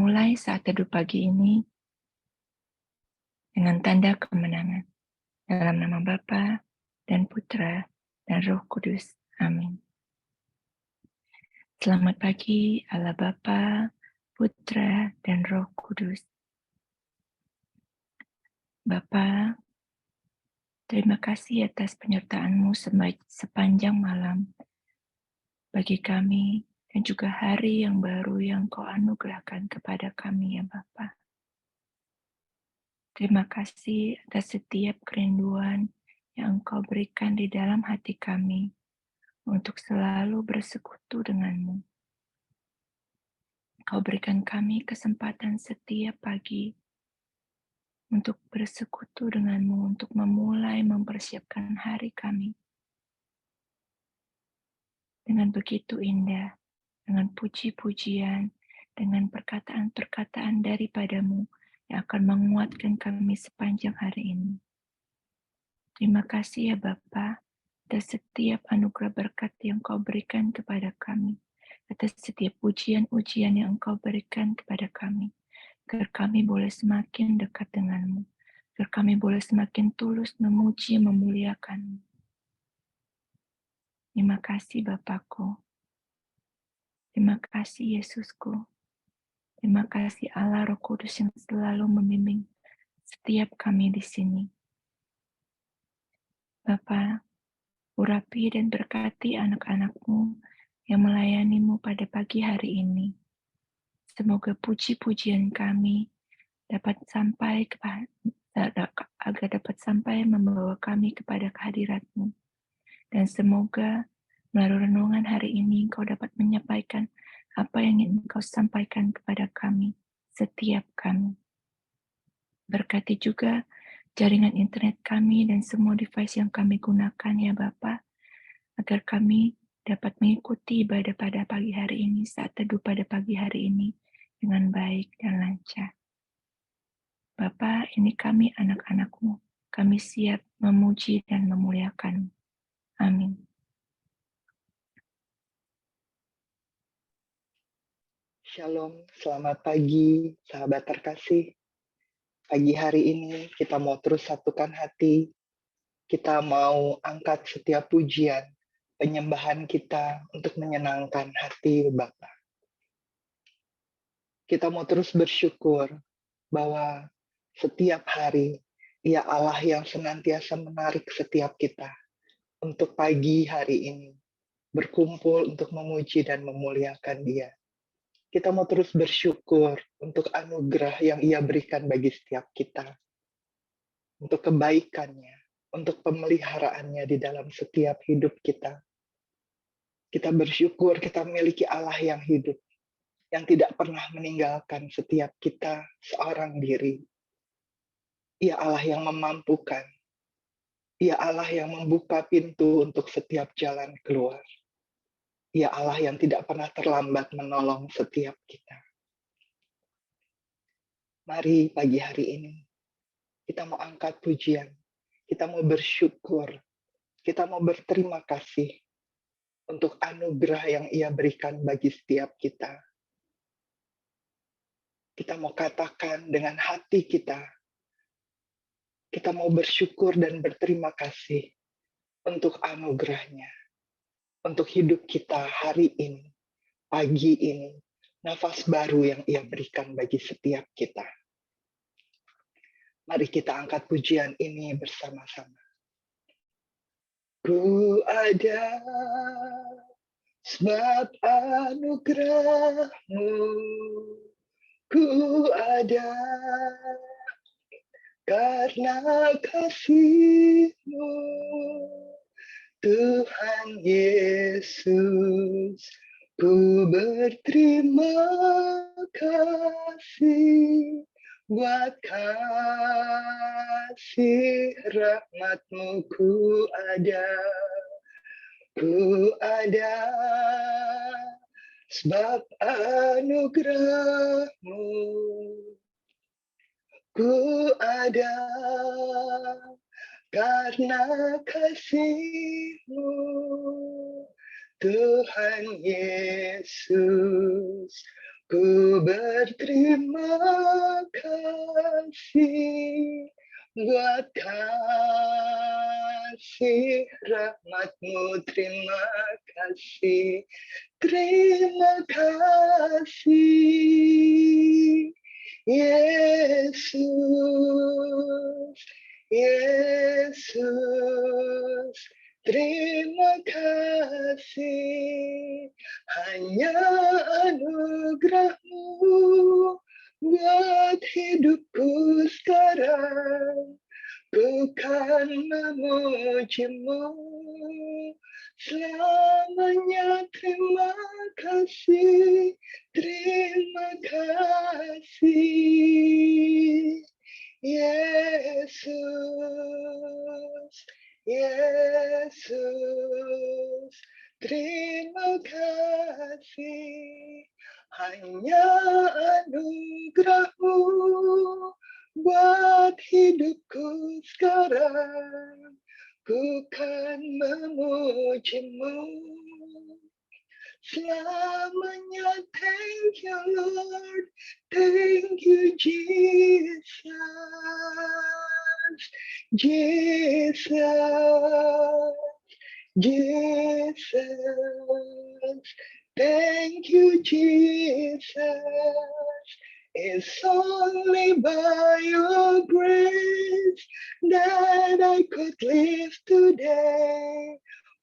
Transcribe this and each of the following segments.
Mulai saat teduh pagi ini dengan tanda kemenangan. Dalam nama Bapa dan Putra dan Roh Kudus. Amin. Selamat pagi Allah Bapa, Putra, dan Roh Kudus. Bapa, terima kasih atas penyertaan-Mu sepanjang malam bagi kami dan juga hari yang baru yang Kau anugerahkan kepada kami ya Bapa. Terima kasih atas setiap kerinduan yang Engkau berikan di dalam hati kami untuk selalu bersekutu denganmu. Kau berikan kami kesempatan setiap pagi untuk bersekutu denganmu, untuk memulai mempersiapkan hari kami. Dengan begitu indah, dengan puji-pujian, dengan perkataan-perkataan daripadamu yang akan menguatkan kami sepanjang hari ini. Terima kasih ya Bapa, atas setiap anugerah berkat yang Kau berikan kepada kami, atas setiap ujian-ujian yang Engkau berikan kepada kami, agar kami boleh semakin dekat denganmu, agar kami boleh semakin tulus memuji, memuliakanmu. Terima kasih Bapakku, terima kasih Yesusku, terima kasih Allah Roh Kudus yang selalu membimbing setiap kami di sini. Bapa, urapi dan berkati anak-anak-Mu yang melayani-Mu pada pagi hari ini. Semoga puji-pujian kami dapat sampai agar dapat sampai membawa kami kepada kehadirat-Mu. Dan semoga melalui renungan hari ini Engkau dapat menyampaikan apa yang ingin Engkau sampaikan kepada kami, setiap kami. Berkati juga jaringan internet kami dan semua device yang kami gunakan ya Bapa, agar kami dapat mengikuti ibadah pada pagi hari ini, saat teduh pada pagi hari ini dengan baik dan lancar. Bapa, ini kami anak-anak-Mu, kami siap memuji dan memuliakan. Amin. Shalom, selamat pagi sahabat terkasih. Pagi hari ini kita mau terus satukan hati. Kita mau angkat setiap pujian, penyembahan kita untuk menyenangkan hati Bapa. Kita mau terus bersyukur bahwa setiap hari Ia Allah yang senantiasa menarik setiap kita untuk pagi hari ini berkumpul untuk memuji dan memuliakan Dia. Kita mau terus bersyukur untuk anugerah yang Ia berikan bagi setiap kita, untuk kebaikannya, untuk pemeliharaannya di dalam setiap hidup kita. Kita bersyukur kita memiliki Allah yang hidup, yang tidak pernah meninggalkan setiap kita seorang diri. Ia Allah yang memampukan, Ia Allah yang membuka pintu untuk setiap jalan keluar. Ia Allah yang tidak pernah terlambat menolong setiap kita. Mari pagi hari ini, kita mau angkat pujian, kita mau bersyukur, kita mau berterima kasih untuk anugerah yang Ia berikan bagi setiap kita. Kita mau katakan dengan hati kita mau bersyukur dan berterima kasih untuk anugerahnya, untuk hidup kita hari ini, pagi ini, nafas baru yang Ia berikan bagi setiap kita. Mari kita angkat pujian ini bersama-sama. Ku ada sebab anugerah-Mu, ku ada karena kasih-Mu, Tuhan Yesus. Ku berterima kasih buat kasih rahmat-Mu. Ku ada sebab anugerah-Mu. Ku ada karena kasih-Mu, Tuhan Yesus. Ku berterima kasih buat kasih rahmat-Mu, terima kasih, terima kasih, Yesus, Yesus, terima kasih. Hanya anugerah-Mu buat hidupku sekarang. Ku kan memuji-Mu selamanya. Terima kasih, terima kasih, Yesus, Yesus, terima kasih. Hanya anugerah-Mu buat hidupku sekarang. Ku kan memuji-Mu selamanya. Thank you, Lord. Thank you, Jesus. Jesus. Jesus. Thank you, Jesus. It's only by your grace that I could live today.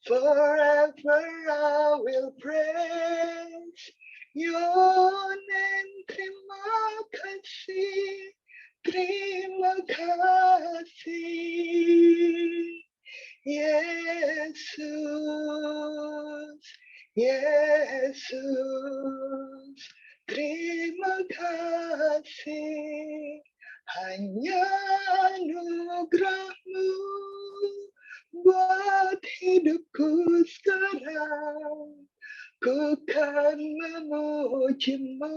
Forever I will praise your name. Terima kasih, terima kasih, Yesus, Yesus, terima kasih. Hanya anugerah-Mu buat hidupku sekarang. Ku kan memuji-Mu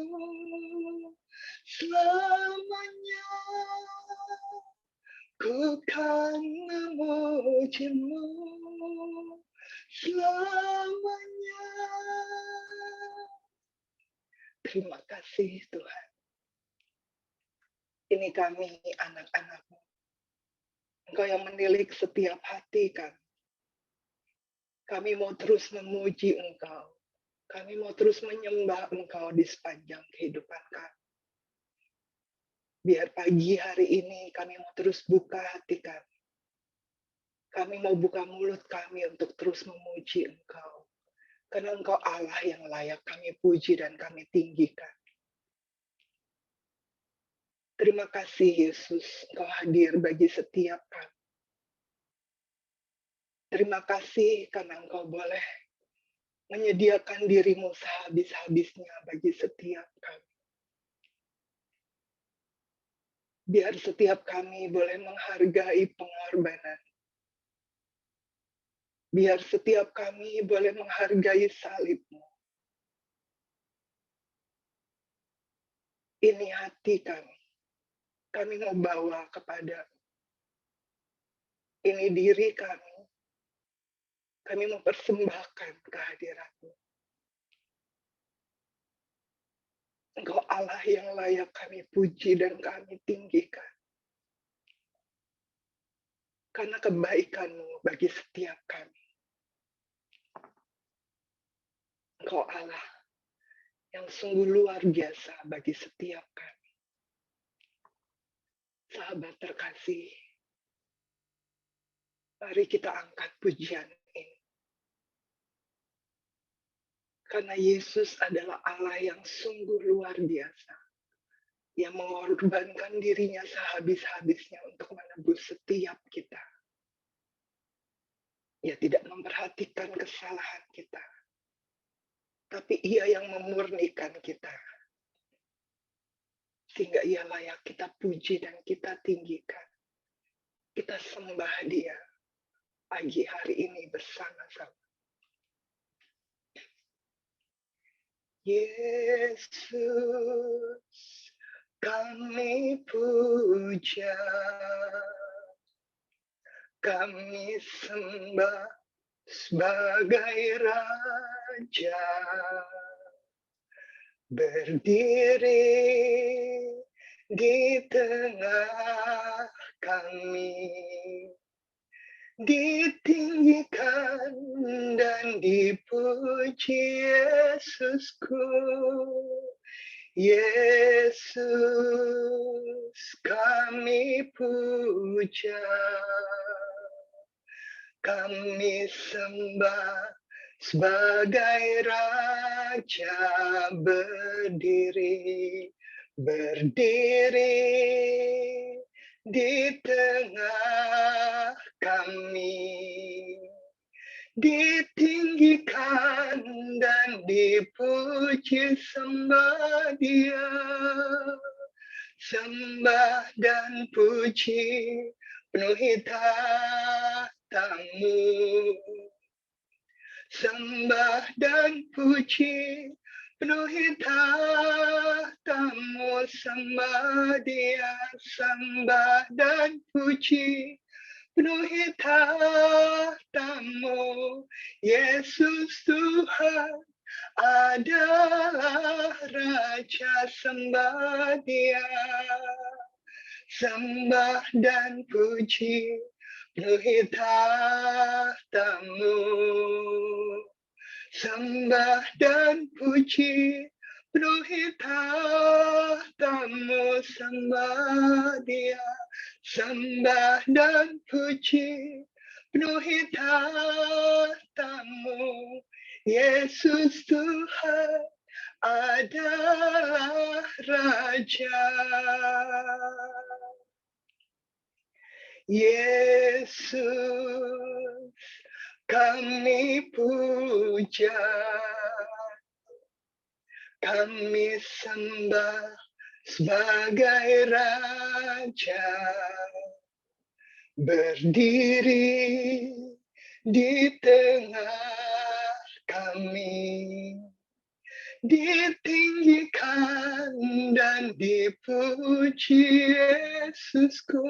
selamanya. Ku kan memuji-Mu selamanya. Terima kasih Tuhan. Ini kami anak-anak-Mu. Engkau yang menilik setiap hati kami. Kami mau terus memuji Engkau. Kami mau terus menyembah Engkau di sepanjang kehidupan kami. Biar pagi hari ini kami mau terus buka hati kami. Kami mau buka mulut kami untuk terus memuji Engkau. Karena Engkau Allah yang layak kami puji dan kami tinggikan. Terima kasih Yesus, Engkau hadir bagi setiap kami. Terima kasih karena Engkau boleh menyediakan diri-Mu sehabis-habisnya bagi setiap kami. Biar setiap kami boleh menghargai pengorbanan. Biar setiap kami boleh menghargai salib-Mu. Ini hati kami. Kami mau bawa kepada ini diri kami. Kami mempersembahkan kehadiran-Mu. Engkau Allah yang layak kami puji dan kami tinggikan. Karena kebaikan-Mu bagi setiap kami. Engkau Allah yang sungguh luar biasa bagi setiap kami. Sahabat terkasih, mari kita angkat pujian ini. Karena Yesus adalah Allah yang sungguh luar biasa. Yang mengorbankan dirinya sehabis-habisnya untuk menebus setiap kita. Ia tidak memperhatikan kesalahan kita. Tapi Ia yang memurnikan kita. Sehingga Ia layak kita puji dan kita tinggikan. Kita sembah Dia pagi hari ini bersama-sama. Yesus, kami puja, kami sembah sebagai Raja. berdiri di tengah kami, ditinggikan dan dipuji Yesusku. Yesus kami puja, kami sembah sebagai Raja, berdiri di tengah kami, ditinggikan dan dipuji, sembah Dia, sembah dan puji penuhi tahtamu, sembah dan puji penuhi tahtamu, sembah Dia, sembah dan puji penuhi tahtamu. Yesus Tuhan adalah Raja, sembah Dia, sembah dan puji penuhi tahtamu, sembah dan puji penuhi tahtamu, sembah Dia, sembah dan puji penuhi tahtamu. Yesus Tuhan adalah Raja. Yesus kami puja, kami sembah sebagai Raja, berdiri di tengah kami, ditinggikan dan dipuji Yesusku.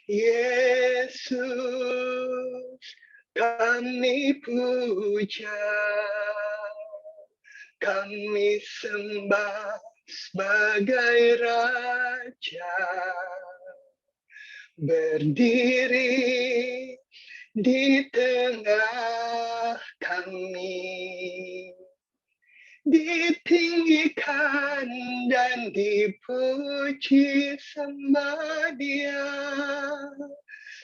Yesus kami puja, kami sembah sebagai Raja, berdiri di tengah kami, ditinggikan dan dipuji, sembah Dia,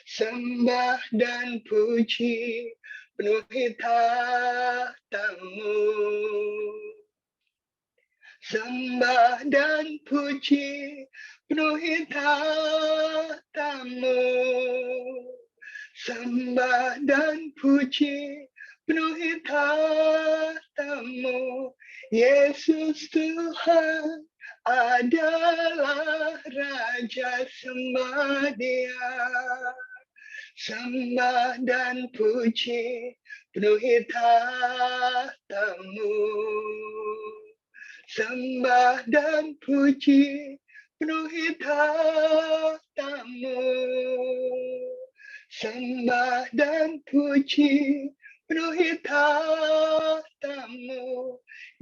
sembah dan puji penuhi tahtamu, sembah dan puji penuhi tahtamu, sembah dan puji penuhi tahtamu. Yesus Tuhan adalah Raja, sembah Dia, sembah dan puji penuhi tahtamu, sembah dan puji penuhi tahtamu, sembah dan puji penuhi tahtamu.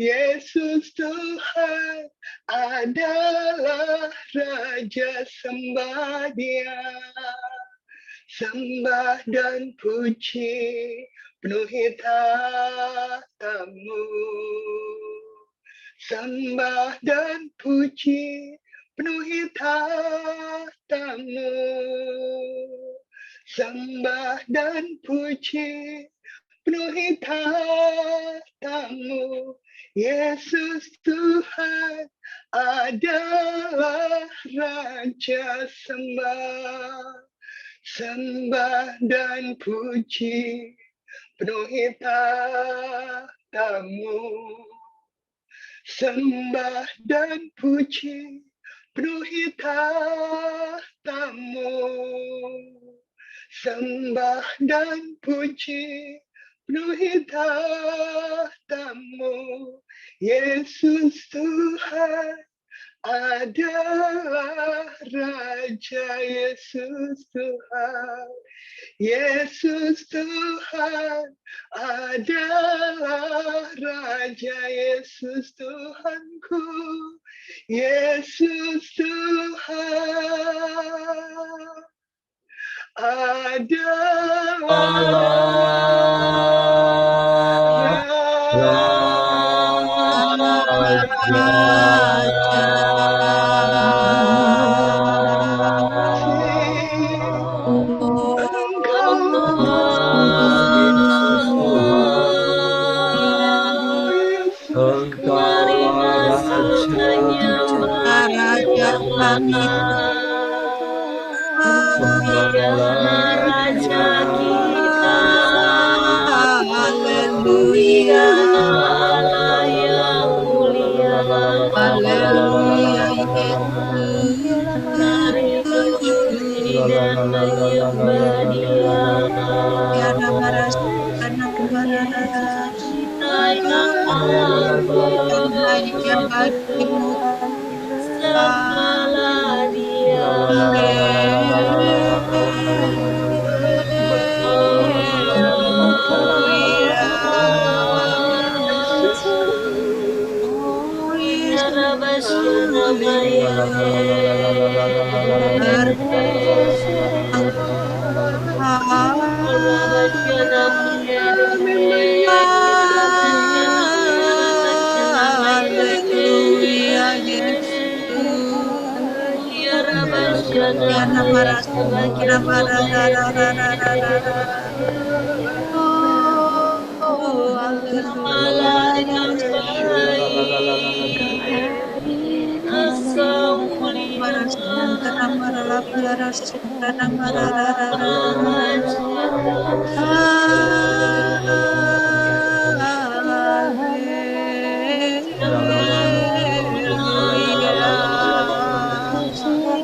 Yesus Tuhan adalah Raja, sembah Dia, sembah dan puji penuhi tahtamu, sembah dan puji penuhi tahtamu, sembah dan puji penuhi tahtamu. Yesus Tuhan adalah Raja, sembah dan puji penuhi tahtamu, sembah dan puji penuhi tahtamu, sembah dan puji penuhi tahtamu. Yesus Tuhan adalah Raja Yesus Tuhan. Yesus Tuhan adalah Raja, Yesus Tuhanku. Yesus Tuhan adalah Mari masuk menyembah Dialah Raja kita. Haleluya, Allah yang mulia. haleluya Yesus. Mari memuji dan menyembah Dia. Ya namaras, namarara, Kita yang dan hanya agung, bagimu sembahlah Dia. Haleluya. Yesusku. Oh Ya Yesus, Kami menyembah. haleluya Yesus. Ya namaras, namarara. Oh, Allah haleluya yang baik, Engkau hadir di Engkau sini, mulia, Raja.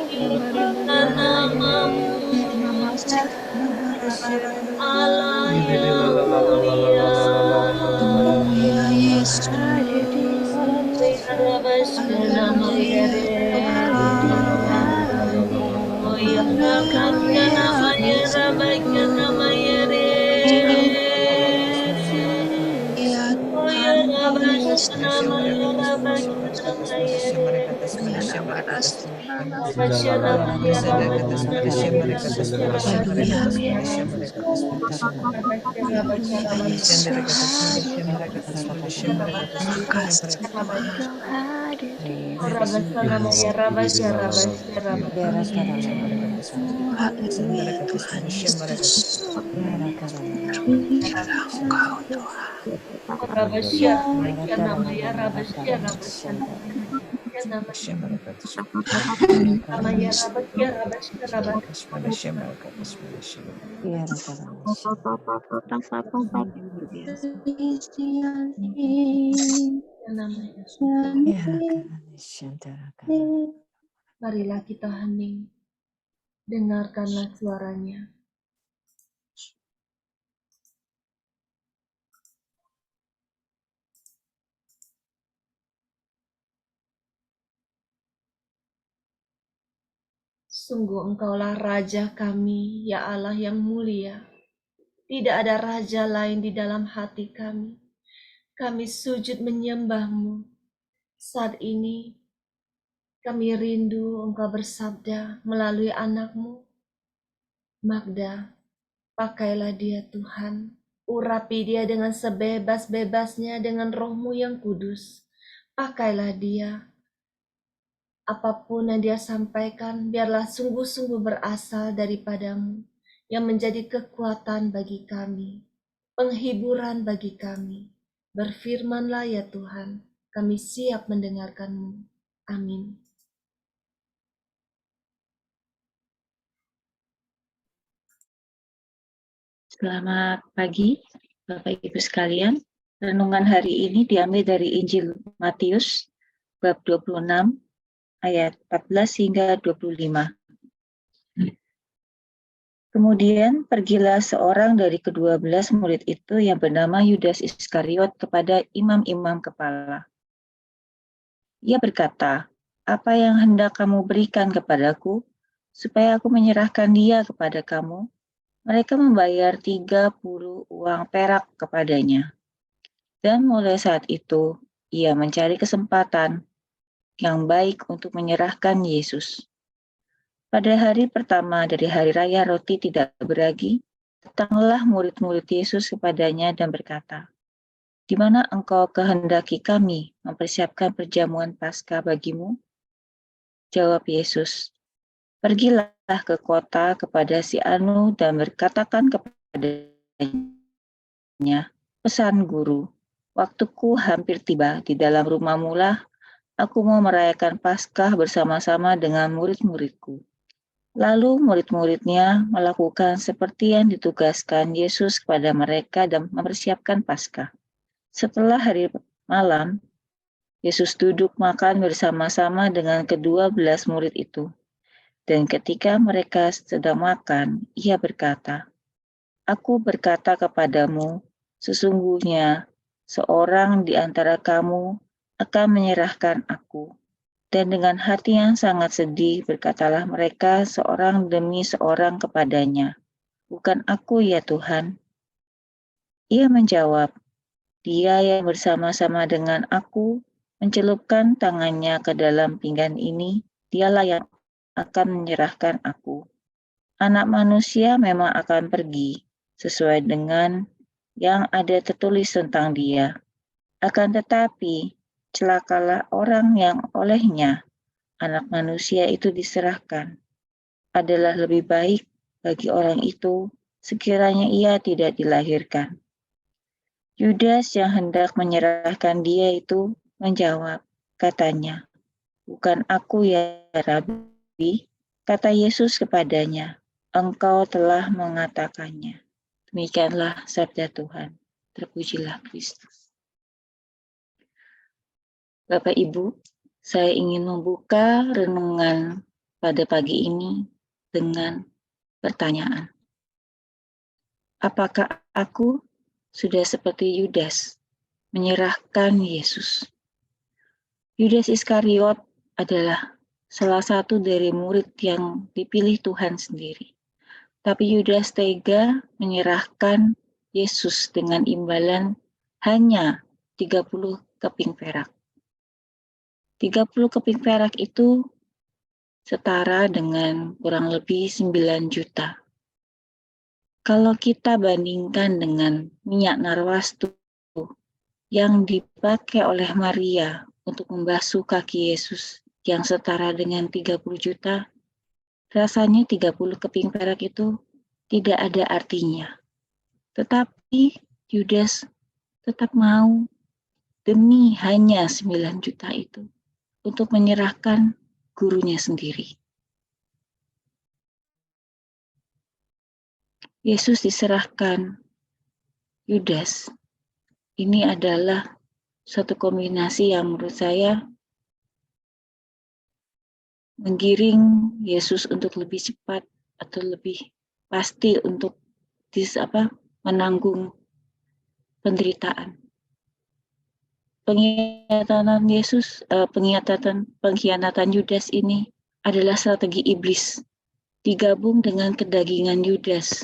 Kita namamu, Allah yang mulia. Haleluya Yesus. hadir di sini, Rabashkana Mayare. hadir, hadir. Oh ya Rabakana Maya Rabakana Mayare. Ya Oh ya Tuhan Rabashkana Yesus. Maya Rabakana Mayare. Ya namaras, Rabashkana Maya Rabakana Maya Rabashkana haleluya Rabashkana. Rabashkana Maya. Engkau hadir di sini, makasih Tuhan. Engkau hadir di Rabashkana sini. Maya Rabashkana Rabashkana. Oh, haleluya Tuhan Yesus. Terpujilah Engkau Tuhan. Rabashya, Rabashya namanya Rabashya, Rabashya namanya namanya Rabashya, Rabashya, namanya. Marilah kita hening, dengarkanlah suaranya. Sungguh Engkaulah Raja kami, ya Allah yang mulia. Tidak ada Raja lain di dalam hati kami. Kami sujud menyembah-Mu. Saat ini kami rindu Engkau bersabda melalui anak-Mu. Magda, pakailah dia Tuhan. Urapi dia dengan sebebas-bebasnya dengan Roh-Mu yang kudus. Pakailah dia. Apapun yang dia sampaikan, biarlah sungguh-sungguh berasal daripada-Mu, yang menjadi kekuatan bagi kami, penghiburan bagi kami. Berfirmanlah ya Tuhan, kami siap mendengarkan-Mu. Amin. Selamat pagi, Bapak Ibu sekalian. Renungan hari ini diambil dari Injil Matius, bab 26, ayat 14 hingga 25. Kemudian pergilah seorang dari ke-12 murid itu yang bernama Yudas Iskariot kepada imam-imam kepala. Ia berkata, apa yang hendak kamu berikan kepadaku, supaya aku menyerahkan dia kepada kamu?" Mereka membayar 30 uang perak kepadanya. Dan mulai saat itu, ia mencari kesempatan yang baik untuk menyerahkan Yesus. Pada hari pertama dari hari raya roti tidak beragi, datanglah murid-murid Yesus kepadanya dan berkata, "Di mana engkau kehendaki kami mempersiapkan perjamuan Paskah bagimu?" Jawab Yesus, "Pergilah ke kota kepada si Anu dan berkatakan kepadanya, 'Pesan Guru, waktuku hampir tiba, di dalam rumahmu lah aku mau merayakan Paskah bersama-sama dengan murid-muridku.'" Lalu murid-muridnya melakukan seperti yang ditugaskan Yesus kepada mereka dan mempersiapkan Paskah. Setelah hari malam, Yesus duduk makan bersama-sama dengan ke-12 murid itu. Dan ketika mereka sedang makan, ia berkata, "Aku berkata kepadamu, sesungguhnya seorang di antara kamu akan menyerahkan aku." Dan dengan hati yang sangat sedih berkatalah mereka seorang demi seorang kepadanya, "Bukan aku ya Tuhan?" Ia menjawab, "Dia yang bersama-sama dengan aku mencelupkan tangannya ke dalam pinggan ini, dialah yang akan menyerahkan aku. Anak manusia memang akan pergi sesuai dengan yang ada tertulis tentang dia. Akan tetapi, celakalah orang yang olehnya Anak manusia itu diserahkan. Adalah lebih baik bagi orang itu sekiranya ia tidak dilahirkan." Yudas yang hendak menyerahkan dia itu menjawab, katanya, "Bukan aku ya Rabi." Kata Yesus kepadanya, "Engkau telah mengatakannya." Demikianlah sabda Tuhan. Terpujilah Kristus. Bapak Ibu, saya ingin membuka renungan pada pagi ini dengan pertanyaan. Apakah aku sudah seperti Yudas menyerahkan Yesus? Yudas Iskariot adalah salah satu dari murid yang dipilih Tuhan sendiri. Tapi Yudas tega menyerahkan Yesus dengan imbalan hanya 30 keping perak. 30 keping perak itu setara dengan kurang lebih 9 juta. Kalau kita bandingkan dengan minyak narwastu yang dipakai oleh Maria untuk membasuh kaki Yesus yang setara dengan 30 juta, rasanya 30 keping perak itu tidak ada artinya. Tetapi Yudas tetap mau demi hanya 9 juta itu untuk menyerahkan gurunya sendiri. Yesus diserahkan Yudas. Ini adalah suatu kombinasi yang menurut saya menggiring Yesus untuk lebih cepat atau lebih pasti untuk menanggung penderitaan. Pengkhianatan Yudas ini adalah strategi iblis digabung dengan kedagingan Yudas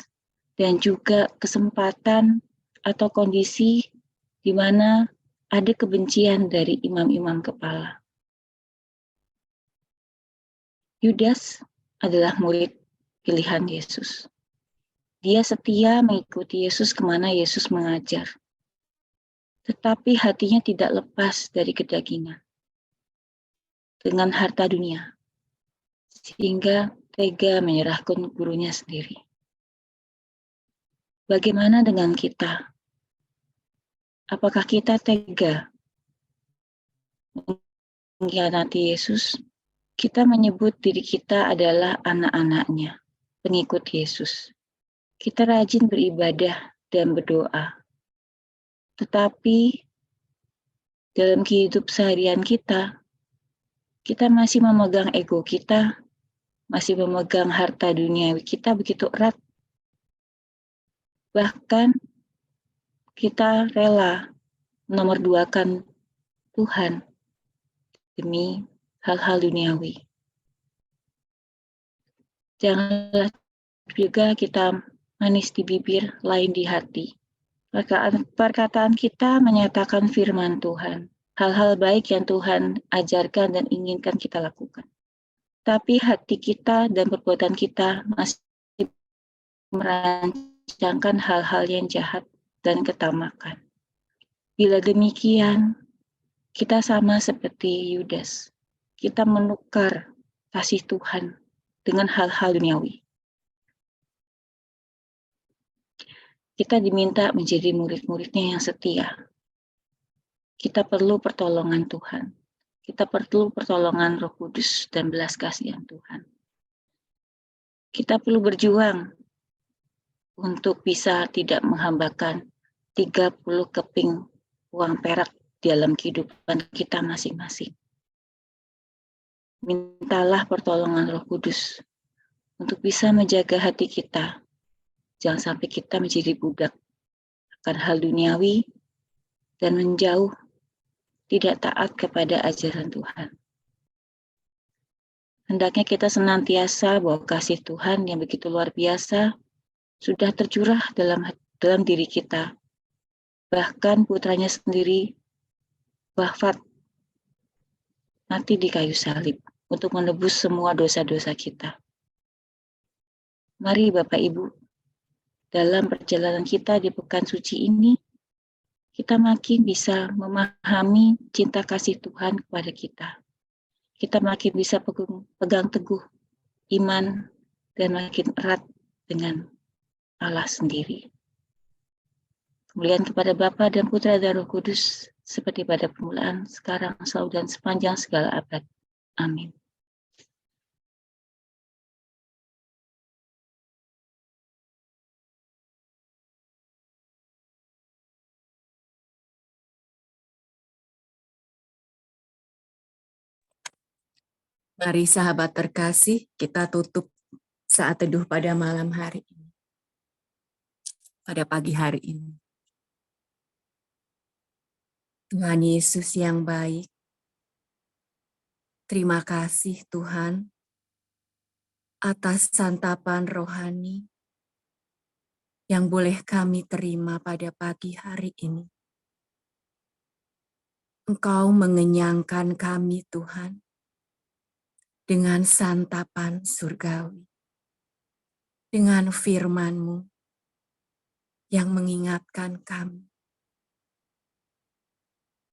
dan juga kesempatan atau kondisi di mana ada kebencian dari imam-imam kepala. Yudas adalah murid pilihan Yesus. Dia setia mengikuti Yesus kemana Yesus mengajar. Tetapi hatinya tidak lepas dari kedagingan dengan harta dunia, sehingga tega menyerahkan gurunya sendiri. Bagaimana dengan kita? Apakah kita tega mengkhianati Yesus? Kita menyebut diri kita adalah anak-anaknya, pengikut Yesus. Kita rajin beribadah dan berdoa. Tetapi dalam kehidupan seharian kita masih memegang ego kita, masih memegang harta duniawi kita begitu erat. Bahkan kita rela menomorduakan Tuhan demi hal-hal duniawi. Janganlah juga kita manis di bibir, lain di hati. Perkataan kita menyatakan firman Tuhan, hal-hal baik yang Tuhan ajarkan dan inginkan kita lakukan. Tapi hati kita dan perbuatan kita masih merancangkan hal-hal yang jahat dan ketamakan. Bila demikian, kita sama seperti Yudas. Kita menukar kasih Tuhan dengan hal-hal duniawi. Kita diminta menjadi murid-muridnya yang setia. Kita perlu pertolongan Tuhan. Kita perlu pertolongan Roh Kudus dan belas kasihan Tuhan. Kita perlu berjuang untuk bisa tidak menghambakan 30 keping uang perak dalam kehidupan kita masing-masing. Mintalah pertolongan Roh Kudus untuk bisa menjaga hati kita. Jangan sampai kita menjadi budak akan hal duniawi dan menjauh, tidak taat kepada ajaran Tuhan. Hendaknya kita senantiasa bahwa kasih Tuhan yang begitu luar biasa sudah tercurah dalam diri kita. Bahkan putranya sendiri wafat mati di kayu salib untuk menebus semua dosa-dosa kita. Mari Bapak Ibu, dalam perjalanan kita di pekan suci ini, kita makin bisa memahami cinta kasih Tuhan kepada kita. Kita makin bisa pegang teguh iman dan makin erat dengan Allah sendiri. Kemuliaan kepada Bapa dan Putra dan Roh Kudus, seperti pada permulaan, sekarang, selalu, dan sepanjang segala abad. Amin. Mari sahabat terkasih, kita tutup saat teduh pada malam hari ini. Pada pagi hari ini. Tuhan Yesus yang baik, terima kasih Tuhan atas santapan rohani yang boleh kami terima pada pagi hari ini. Engkau mengenyangkan kami Tuhan dengan santapan surgawi, dengan firman-Mu yang mengingatkan kami.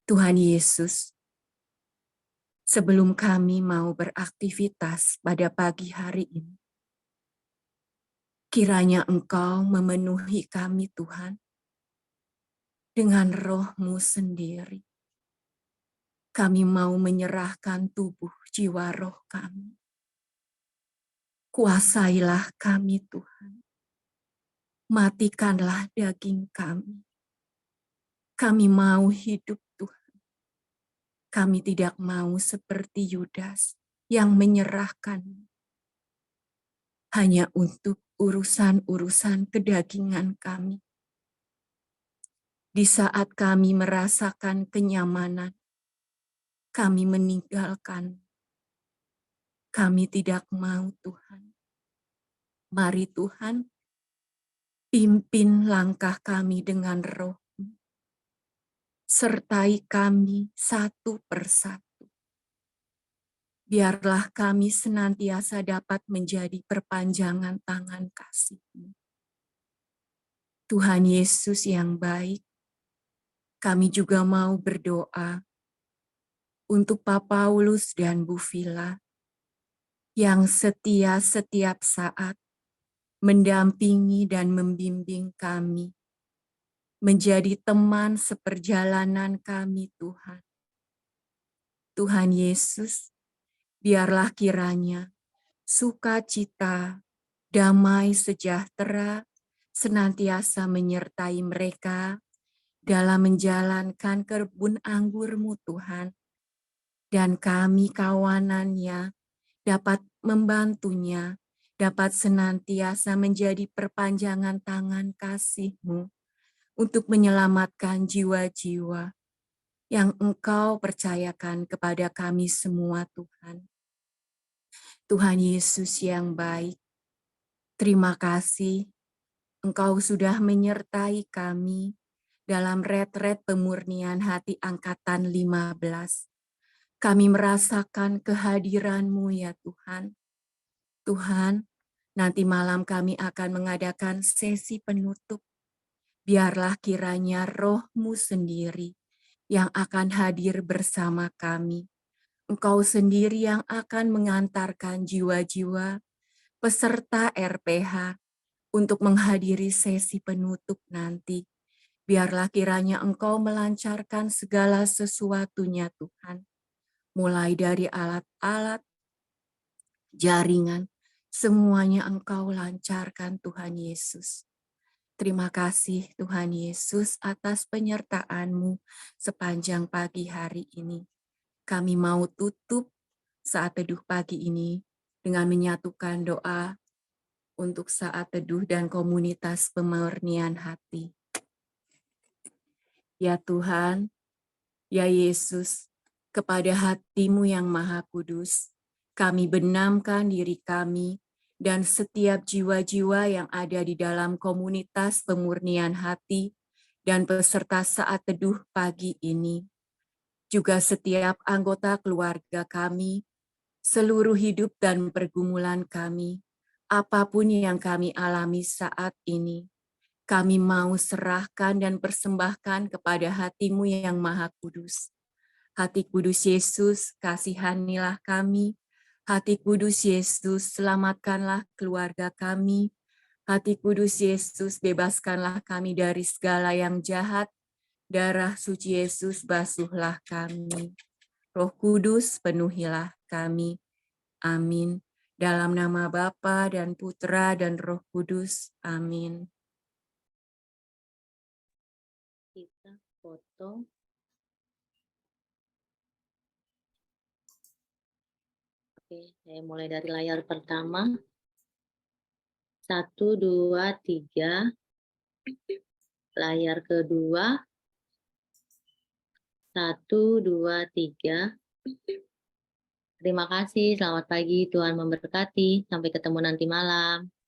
Tuhan Yesus, sebelum kami mau beraktivitas pada pagi hari ini, kiranya Engkau memenuhi kami Tuhan dengan Roh-Mu sendiri. Kami mau menyerahkan tubuh, jiwa, roh kami. Kuasailah kami Tuhan. Matikanlah daging kami. Kami mau hidup Tuhan. Kami tidak mau seperti Yudas yang menyerahkan hanya untuk urusan-urusan kedagingan kami. Di saat kami merasakan kenyamanan, kami meninggalkan. Kami tidak mau Tuhan. Mari Tuhan, pimpin langkah kami dengan Roh-Mu. Sertai kami satu persatu. Biarlah kami senantiasa dapat menjadi perpanjangan tangan kasih-Mu. Tuhan Yesus yang baik, kami juga mau berdoa untuk Pak Paulus dan Bu Vila yang setia setiap saat mendampingi dan membimbing kami, menjadi teman seperjalanan kami Tuhan. Tuhan Yesus, biarlah kiranya sukacita, damai sejahtera senantiasa menyertai mereka dalam menjalankan kebun anggur-Mu Tuhan. Dan kami kawanannya dapat membantunya, dapat senantiasa menjadi perpanjangan tangan kasih-Mu untuk menyelamatkan jiwa-jiwa yang Engkau percayakan kepada kami semua, Tuhan. Tuhan Yesus yang baik, terima kasih Engkau sudah menyertai kami dalam retret pemurnian hati angkatan 15. Kami merasakan kehadiran-Mu ya Tuhan. Tuhan, nanti malam kami akan mengadakan sesi penutup. Biarlah kiranya Roh-Mu sendiri yang akan hadir bersama kami. Engkau sendiri yang akan mengantarkan jiwa-jiwa peserta RPH untuk menghadiri sesi penutup nanti. Biarlah kiranya Engkau melancarkan segala sesuatunya Tuhan. Mulai dari alat-alat, jaringan, semuanya Engkau lancarkan Tuhan Yesus. Terima kasih Tuhan Yesus atas penyertaan-Mu sepanjang pagi hari ini. Kami mau tutup saat teduh pagi ini dengan menyatukan doa untuk saat teduh dan komunitas pemurnian hati. Ya Tuhan, ya Yesus, kepada hati-Mu yang Maha Kudus, kami benamkan diri kami dan setiap jiwa-jiwa yang ada di dalam komunitas pemurnian hati dan peserta saat teduh pagi ini. Juga setiap anggota keluarga kami, seluruh hidup dan pergumulan kami, apapun yang kami alami saat ini, kami mau serahkan dan persembahkan kepada hati-Mu yang Maha Kudus. Hati Kudus Yesus, kasihanilah kami. Hati Kudus Yesus, selamatkanlah keluarga kami. Hati Kudus Yesus, bebaskanlah kami dari segala yang jahat. Darah suci Yesus, basuhlah kami. Roh Kudus, penuhilah kami. Amin. Dalam nama Bapa dan Putra dan Roh Kudus. Amin. Kita foto. Oke, saya mulai dari layar pertama. 1, 2, 3. Layar kedua. 1, 2, 3. Terima kasih, selamat pagi, Tuhan memberkati. Sampai ketemu nanti malam.